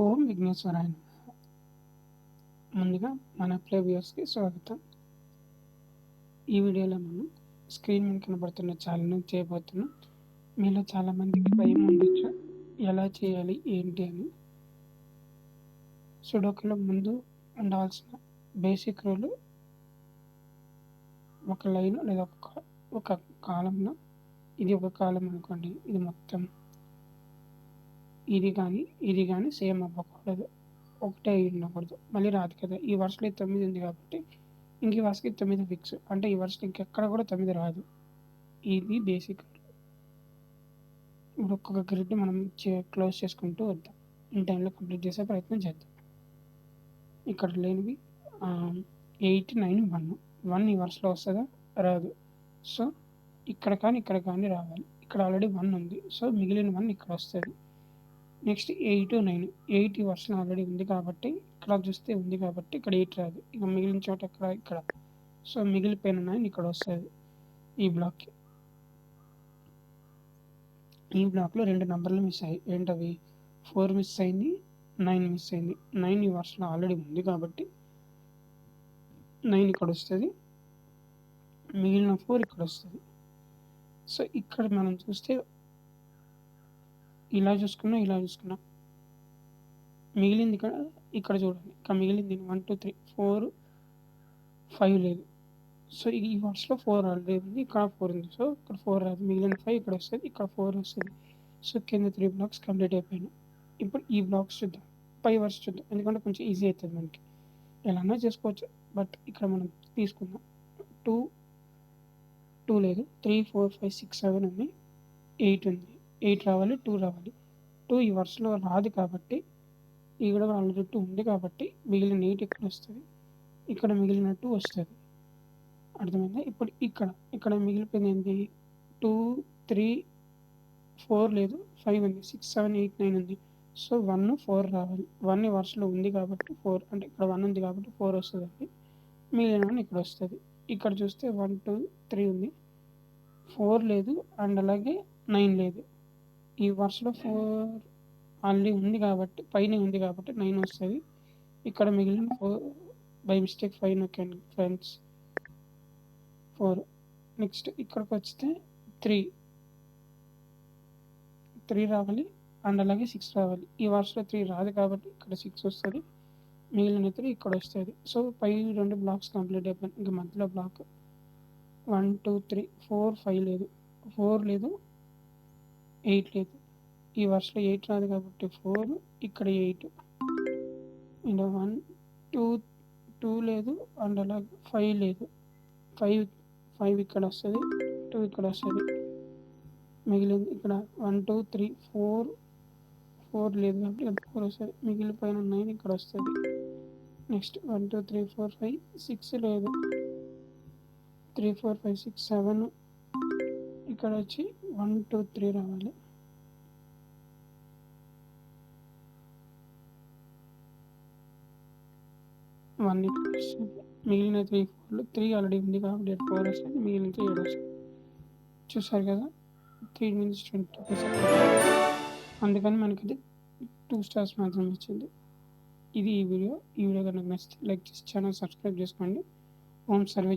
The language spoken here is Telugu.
ఓం విఘ్నేశ్వరాయ నమః. ముందుగా మన ప్లే వ్యూవర్స్‌కి స్వాగతం. ఈ వీడియోలో మనం స్క్రీన్ మీద కనబడుతున్న ఛాలెంజ్ చేయబోతున్నాం. మీలో చాలామందికి భయం ఉండొచ్చు. ఎలా చేయాలి ఏంటి అని. సుడోకులో ముందు ఉండవలసిన బేసిక్ రూల్ ఒక లైన్ లేదా ఒక కాలమ్‌లో ఇది ఒక కాలమ్ అనుకోండి. ఇది మొత్తం ఇది కానీ సేమ్ అవ్వకూడదు. ఒకటే అయి ఉండకూడదు. మళ్ళీ రాదు కదా! ఈ వరుసలో 9 ఉంది కాబట్టి ఇంక ఈ వరుసకి 9 ఫిక్స్. అంటే ఈ వరుసలో ఇంకెక్కడ కూడా 9 రాదు. ఇది బేసిక్. ఇప్పుడు ఒక్కొక్క గ్రిడ్ మనం క్లోజ్ చేసుకుంటూ వద్దాం. ఇన్ టైంలో కంప్లీట్ చేసే ప్రయత్నం చేద్దాం. ఇక్కడ లేనివి 8, 9, 1. 1 ఈ వరుసలో వస్తదా? రాదు. సో, ఇక్కడ కానీ రావాలి. ఇక్కడ ఆల్రెడీ 1 ఉంది. సో, మిగిలిన 1 ఇక్కడ వస్తది. నెక్స్ట్ 8, 9. 8 ఈ వరుసలో ఆల్రెడీ ఉంది కాబట్టి ఇక్కడ చూస్తే ఉంది కాబట్టి ఇక్కడ 8 రాదు. ఇక మిగిలిన చోట ఇక్కడ. సో, మిగిలిపోయిన 9 ఇక్కడ వస్తది ఈ బ్లాక్‌కి. ఈ బ్లాక్‌లో 2 నంబర్లు మిస్ అయ్యాయి. ఏంటవి? 4 మిస్ అయింది, 9 మిస్ అయింది. 9 ఈ వరుసలో ఆల్రెడీ ఉంది కాబట్టి 9 ఇక్కడ వస్తది. మిగిలిన 4 ఇక్కడ వస్తది. సో, ఇక్కడ మనం చూస్తే ఇలా చూసుకున్నా మిగిలింది ఇక్కడ చూడండి. ఇక్కడ మిగిలింది 1, 2, 3, 4, 5 లేదు. సో, ఈ వరుసలో 4 ఆల్రెడీ ఉంది. ఇక్కడ 4 ఉంది. సో, ఇక్కడ 4 రాదు. మిగిలిన 5 ఇక్కడ వస్తది. ఇక్కడ 4 వస్తది. సో, కింద 3 బ్లాక్స్ కంప్లీట్ అయిపోయినాయి. ఇప్పుడు ఈ బ్లాక్స్ చూద్దాం. పై వరుస చూద్దాం. ఎందుకంటే కొంచెం ఈజీ అవుతది మనకి. ఎలానో చేసుకోవచ్చు. బట్ ఇక్కడ మనం తీసుకుందాం. 2 లేదు. 3, 4, 5, 6, 7 ఉంది. 8 ఉంది. 8 రావాలి. 2 రావాలి. 2 ఈ వరుసలో రాదు కాబట్టి ఇక్కడ ఆల్రెడీ 2 ఉంది కాబట్టి మిగిలిన 8 ఇక్కడ వస్తది. ఇక్కడ మిగిలిన 2 వస్తది. అర్థమైందా? ఇప్పుడు ఇక్కడ మిగిలిపోయింది ఏంటి? 2, 3, 4 లేదు. 5 ఉంది. 6, 7, 8, 9 ఉంది. సో, 1, 4 రావాలి. 1 ఈ వరుసలో ఉంది కాబట్టి 4 అంటే ఇక్కడ 1 ఉంది కాబట్టి 4 వస్తదండి. మిగిలిన 1 ఇక్కడ వస్తది. ఇక్కడ చూస్తే 1, 2, 3 ఉంది. 4 లేదు అండ్ అలాగే 9 లేదు. ఈ వరుసలో 4 ఆల్రెడీ ఉంది కాబట్టి పైనే ఉంది కాబట్టి 9 వస్తది. ఇక్కడ మిగిలిన 4 బై మిస్టేక్ 5 నొక్కాను ఫ్రెండ్స్. 4. నెక్స్ట్ ఇక్కడికొస్తే 3 రావాలి అండ్ అలాగే 6 రావాలి. ఈ వరుసలో 3 రాదు కాబట్టి ఇక్కడ 6 వస్తది. మిగిలిన 3 ఇక్కడ వస్తది. సో, పై 2 బ్లాక్స్ కంప్లీట్ అయిపోయినాయి. ఇంక మధ్యలో బ్లాక్ 1, 2, 3, 4, 5 లేదు. 4 లేదు. 8 లేదు. ఈ వరుసలో 8 రాదు కాబట్టి 4 ఇక్కడ 8. ఇంక 1, 2 లేదు అండ్ అలాగే 5 లేదు. 5 ఇక్కడ వస్తది. 2 ఇక్కడ వస్తది. మిగిలింది ఇక్కడ 1, 2, 3, 4 లేదు కాబట్టి ఇక్కడ 4 వస్తది. మిగిలిపోయిన 9 ఇక్కడ వస్తది. నెక్స్ట్ 1, 2, 3, 4, 5, 6 లేదు. 3, 4, 5, 6, 7 ఇక్కడ వచ్చి 1, 2, 3 రావాలి. వన్ ఇక్కడ వస్తది. మిగిలిన 3 ఆల్రెడీ ఉంది కాబట్టి 4 వస్తది. మిగిలిన 3 7 వస్తది. చూసారు కదా! 3 minutes 22 seconds. అందుకని మనకి 2 స్టార్స్ మాత్రమే వచ్చింది. ఇది ఈ వీడియో. ఈ వీడియో కనుక నచ్చితే లైక్ చేసి ఛానల్ సబ్స్క్రైబ్ చేసుకోండి. ఓం సర్వే